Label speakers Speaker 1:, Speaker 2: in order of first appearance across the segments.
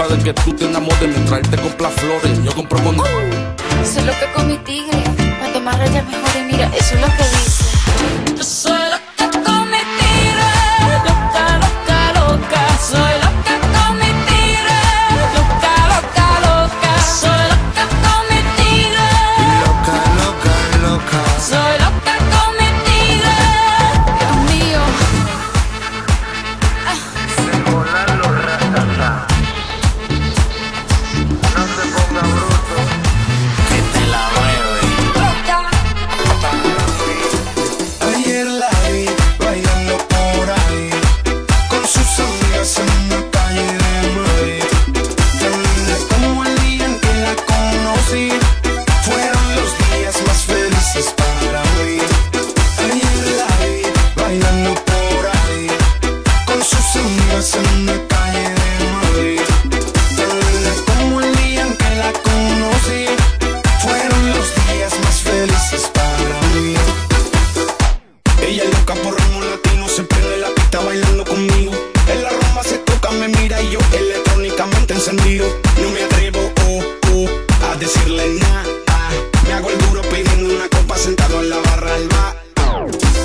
Speaker 1: espera de que tú te enamores mientras él te compra flores. Yo compro con...
Speaker 2: Soy loca con mi tigre, cuanto más rayas mejor, y mira, eso es lo que dice. Yo soy loca con mi tigre, loca, loca, loca. Soy loca con mi tigre, loca, loca, loca. Soy loca con mi tigre,
Speaker 3: Loca, loca, loca.
Speaker 2: soy loca con mi tigre. Dios mío.
Speaker 3: Se volan los ratatá. No se ponga bruto, que te la mueve. Ayer la vi bailando por ahí con sus amigas en una calle de Madrid. Tan linda como el día en que la conocí. Fueron los días más felices para mí. Ayer la vi bailando por ahí con sus amigas en una calle de Madrid. Tan linda como el día en que la conocí. Fueron los días más felices para mí. Ella es loca por ritmo latino, se prende la pista bailando conmigo. En la rumba se toca, me mira y yo electrónicamente encendido. No me atrevo, a decirle nada. Me hago el duro pidiendo una copa sentado en la barra del bar.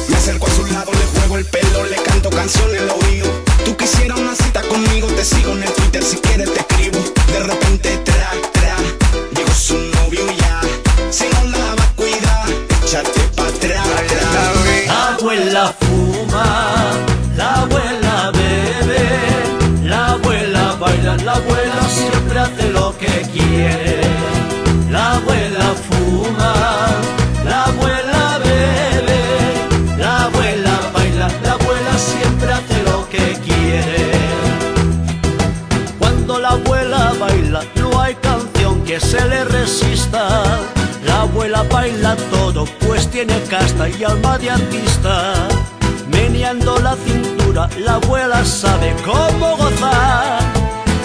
Speaker 3: Me acerco a su lado, le juego el pelo, le canto canciones al oído. Tú quisieras una cita conmigo, te sigo en el Twitter, si quieres te escribo. De repente, llegó su novio ya. Si no la va a cuidar, échate pa' atrás.
Speaker 4: La abuela fuma, la abuela bebe, la abuela baila, la abuela siempre hace lo que quiere. La abuela fuma, la abuela bebe, la abuela baila, la abuela siempre hace lo que quiere. Cuando la abuela baila no hay canción que se le resista. La abuela baila todo, pues tiene casta y alma de artista. Meneando la cintura, la abuela sabe cómo gozar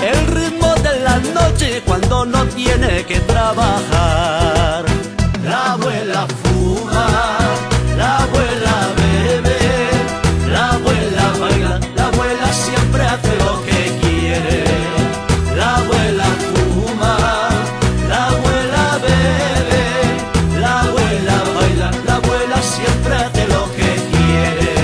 Speaker 4: el ritmo de la noche cuando no tiene que trabajar. La abuela fuma, la abuela bebe, la abuela baila, la abuela siempre hace lo que quiere. La abuela fuma, la abuela bebe, la abuela baila, la abuela siempre hace lo que quiere.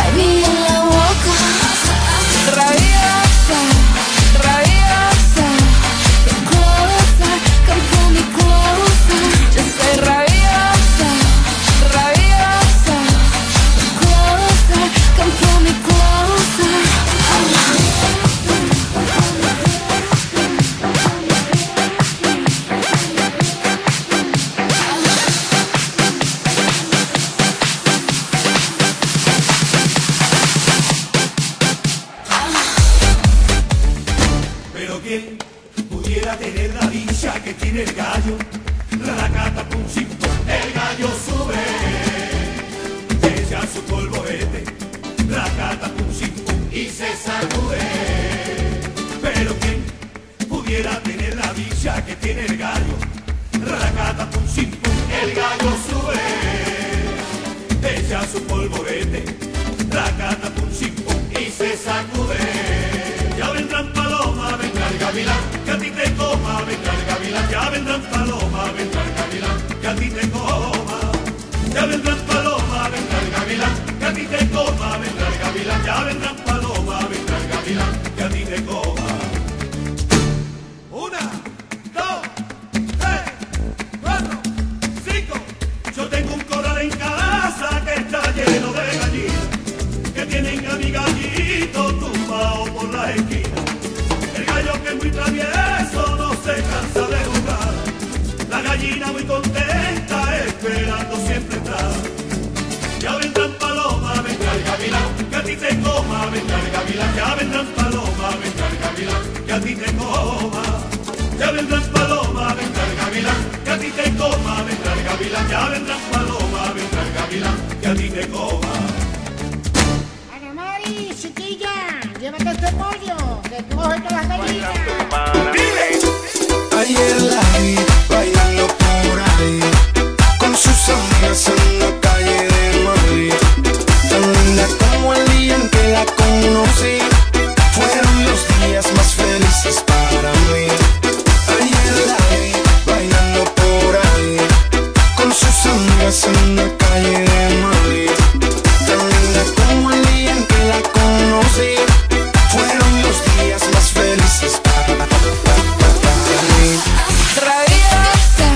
Speaker 2: baby en la boca. Rabiosa, rabiosa, come closer, come pull me closer. Yo soy rabiosa, rabiosa, come closer, come pull me closer.
Speaker 4: Pero quién pudiera tener la dicha que tiene el gallo, racata pum sim, el gallo sube, echa su polvorete, racata pum sim y se sacude. Pero quién pudiera tener la dicha que tiene el gallo, racata pum sim, el gallo sube, echa su polvorete, racata pum sim y se sacude. Ya vendrán paloma, vendrá el gavilán, que a ti te coma, vendrá el gavilán. Ya vendrán paloma, vendrá el gavilán, que a ti te coma. Ya vendrán paloma, vendrá el gavilán, que a ti te coma, vendrá el gavilán. Ya vendrán paloma, vendrá el gavilán, que a ti te coma. Una, dos, tres, cuatro, cinco. Yo tengo un corral en casa que está lleno de gallinas, que tienen a mi gallito tumbado por la esquina. El gallo que es muy travieso no se cansa de jugar. La gallina muy contenta esperando siempre estar. Ya vendrán paloma, vendrá el gavilán, que a ti te coma, vendrá el gavilán. Ya vendrán paloma, vendrá el gavilán, que a ti te coma. Ya vendrán paloma, vendrá el gavilán, que a ti te coma, vendrá el gavilán. Ya vendrán paloma, vendrá el gavilán, que a ti te coma.
Speaker 5: Ana Mari, chiquilla, llévate este pollo, que tú vas a las gallinas.
Speaker 3: Ayer la vi bailando por ahí con sus amigas en la calle de Madrid. Tan linda como el día en que la conocí. Fueron los días más felices para mí. Ayer la vi bailando por ahí con sus amigas en la calle de Madrid. Tan linda como el día en que la conocí. Fueron los días más felices para mí.
Speaker 2: Rabiosa,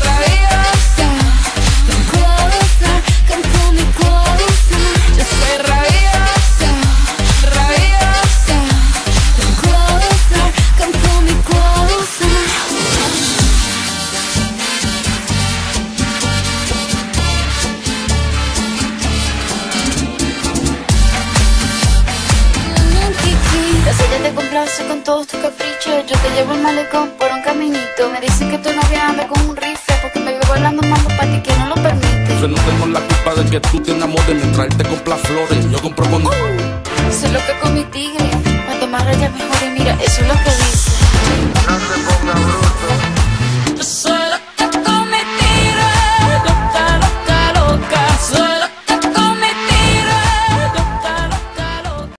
Speaker 2: rabiosa, come closer, come pull me closer. Yo soy rabiosa, rabiosa, come closer, come pull me closer. Chiquita, si ella te complace con todos tus caprichos, yo te llevo el malecón por un caminito. Me dicen que tu novia anda con un rifle porque me veo bailando mambo para ti que no lo permite.
Speaker 1: Yo no tengo la culpa de que tú te enamores mientras él te compra flores. Yo compro con...
Speaker 2: Soy loca con mi tigre, cuanto más rayas mejor y mira, eso es lo que